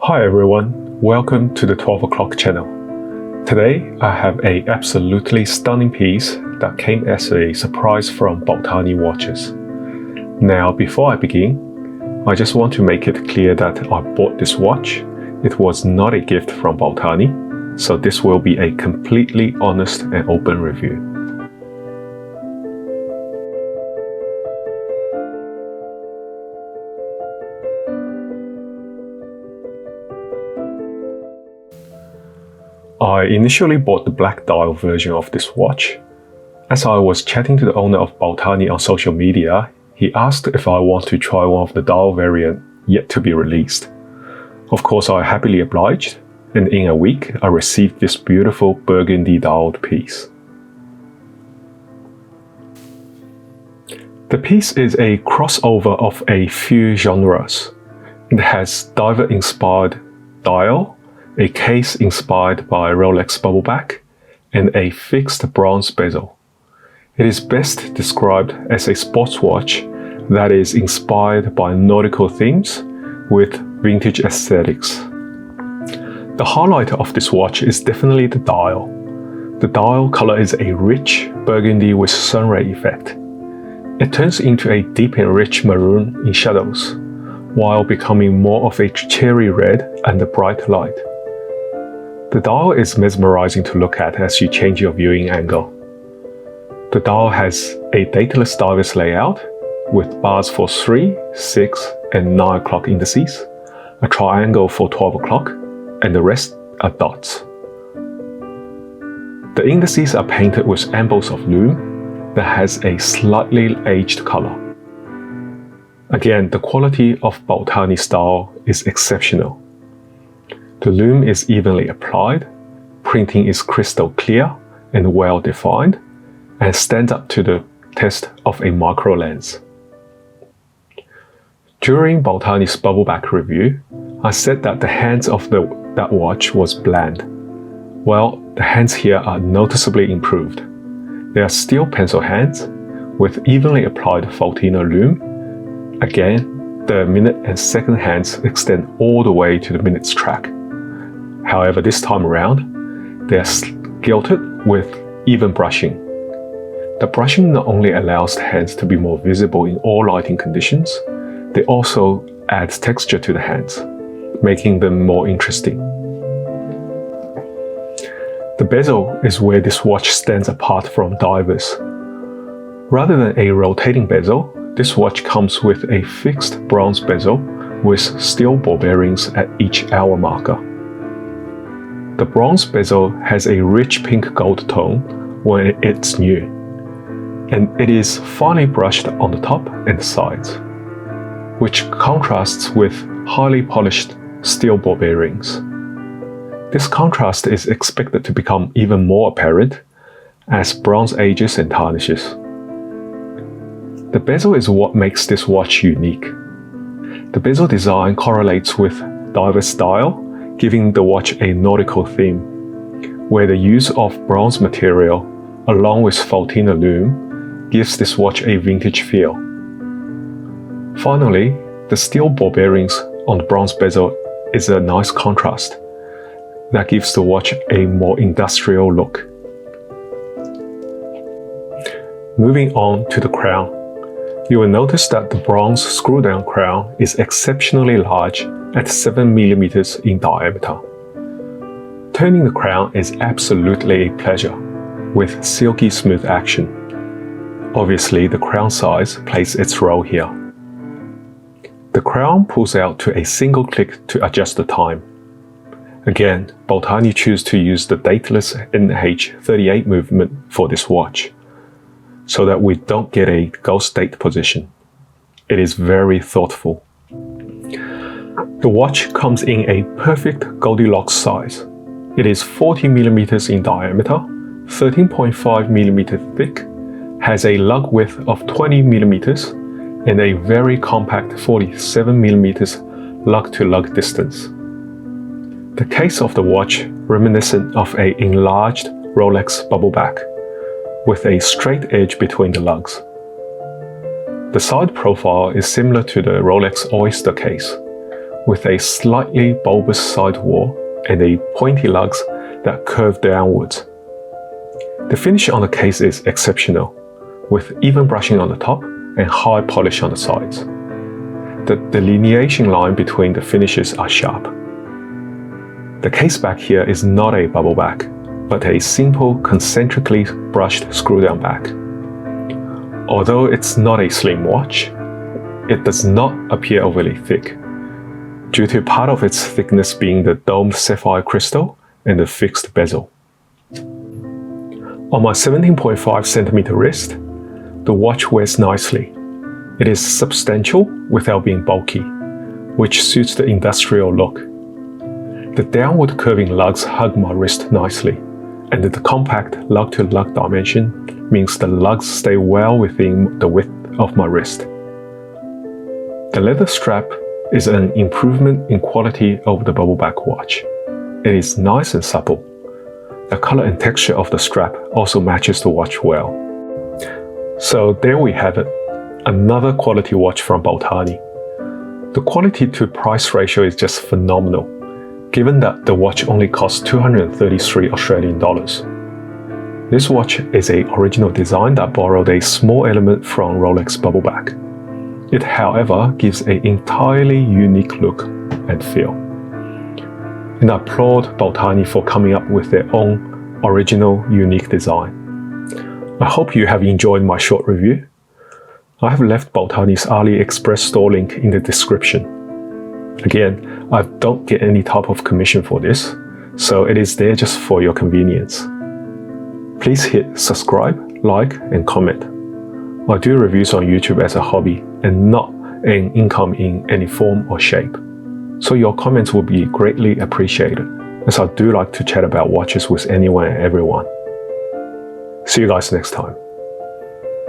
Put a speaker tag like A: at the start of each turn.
A: Hi everyone, welcome to the 12 o'clock channel. Today I have an absolutely stunning piece that came as a surprise from Baltany watches. Now before I begin, I just want to make it clear that I bought this watch. It was not a gift from Baltany, so this will be a completely honest and open review. I initially bought the black dial version of this watch. As I was chatting to the owner of Baltany on social media, he asked if I want to try one of the dial variant yet to be released. Of course, I happily obliged, and in a week I received this beautiful burgundy dialed piece. The piece is a crossover of a few genres. It has diver-inspired dial, a case inspired by Rolex bubbleback, and a fixed bronze bezel. It is best described as a sports watch that is inspired by nautical themes with vintage aesthetics. The highlight of this watch is definitely the dial. The dial color is a rich burgundy with sunray effect. It turns into a deep and rich maroon in shadows, while becoming more of a cherry red under bright light. The dial is mesmerizing to look at as you change your viewing angle. The dial has a dateless diver's layout with bars for 3, 6, and 9 o'clock indices, a triangle for 12 o'clock, and the rest are dots. The indices are painted with ambles of lume that has a slightly aged color. Again, the quality of Baltany style is exceptional. The lume is evenly applied, printing is crystal clear and well defined, and stands up to the test of a micro lens. During Baltany's bubbleback review, I said that the hands of that watch was bland. Well, the hands here are noticeably improved. They are still pencil hands with evenly applied Faltina lume. Again, the minute and second hands extend all the way to the minutes track. However, this time around, they are gilded with even brushing. The brushing not only allows the hands to be more visible in all lighting conditions, they also add texture to the hands, making them more interesting. The bezel is where this watch stands apart from divers. Rather than a rotating bezel, this watch comes with a fixed bronze bezel with steel ball bearings at each hour marker. The bronze bezel has a rich pink gold tone when it's new, and it is finely brushed on the top and the sides, which contrasts with highly polished steel ball bearings. This contrast is expected to become even more apparent as bronze ages and tarnishes. The bezel is what makes this watch unique. The bezel design correlates with diver style, giving the watch a nautical theme, where the use of bronze material along with Faltina lume gives this watch a vintage feel. Finally, the steel ball bearings on the bronze bezel is a nice contrast that gives the watch a more industrial look. Moving on to the crown, you will notice that the bronze screw-down crown is exceptionally large at 7 mm in diameter. Turning the crown is absolutely a pleasure, with silky smooth action. Obviously, the crown size plays its role here. The crown pulls out to a single click to adjust the time. Again, Baltany chose to use the dateless NH38 movement for this watch, so that we don't get a ghost date position. It is very thoughtful. The watch comes in a perfect Goldilocks size. It is 40 mm in diameter, 13.5 mm thick, has a lug width of 20 mm, and a very compact 47 mm lug-to-lug distance. The case of the watch reminiscent of an enlarged Rolex bubbleback, with a straight edge between the lugs. The side profile is similar to the Rolex Oyster case, with a slightly bulbous sidewall and a pointy lugs that curve downwards. The finish on the case is exceptional, with even brushing on the top and high polish on the sides. The delineation line between the finishes are sharp. The case back here is not a bubble back, but a simple concentrically brushed screw-down back. Although it's not a slim watch, it does not appear overly thick, due to part of its thickness being the domed sapphire crystal and the fixed bezel. On my 17.5cm wrist, the watch wears nicely. It is substantial without being bulky, which suits the industrial look. The downward curving lugs hug my wrist nicely, and the compact lug-to-lug dimension means the lugs stay well within the width of my wrist. The leather strap is an improvement in quality over the bubble back watch. It is nice and supple. The color and texture of the strap also matches the watch well. So there we have it, another quality watch from Baltany. The quality to price ratio is just phenomenal, given that the watch only costs 233 Australian dollars. This watch is an original design that borrowed a small element from Rolex bubble back. It, however, gives an entirely unique look and feel. And I applaud Baltany for coming up with their own original, unique design. I hope you have enjoyed my short review. I have left Baltany's Aliexpress store link in the description. Again, I don't get any type of commission for this, so it is there just for your convenience. Please hit subscribe, like, and comment. I do reviews on YouTube as a hobby and not an income in any form or shape, so your comments will be greatly appreciated, as I do like to chat about watches with anyone and everyone. See you guys next time.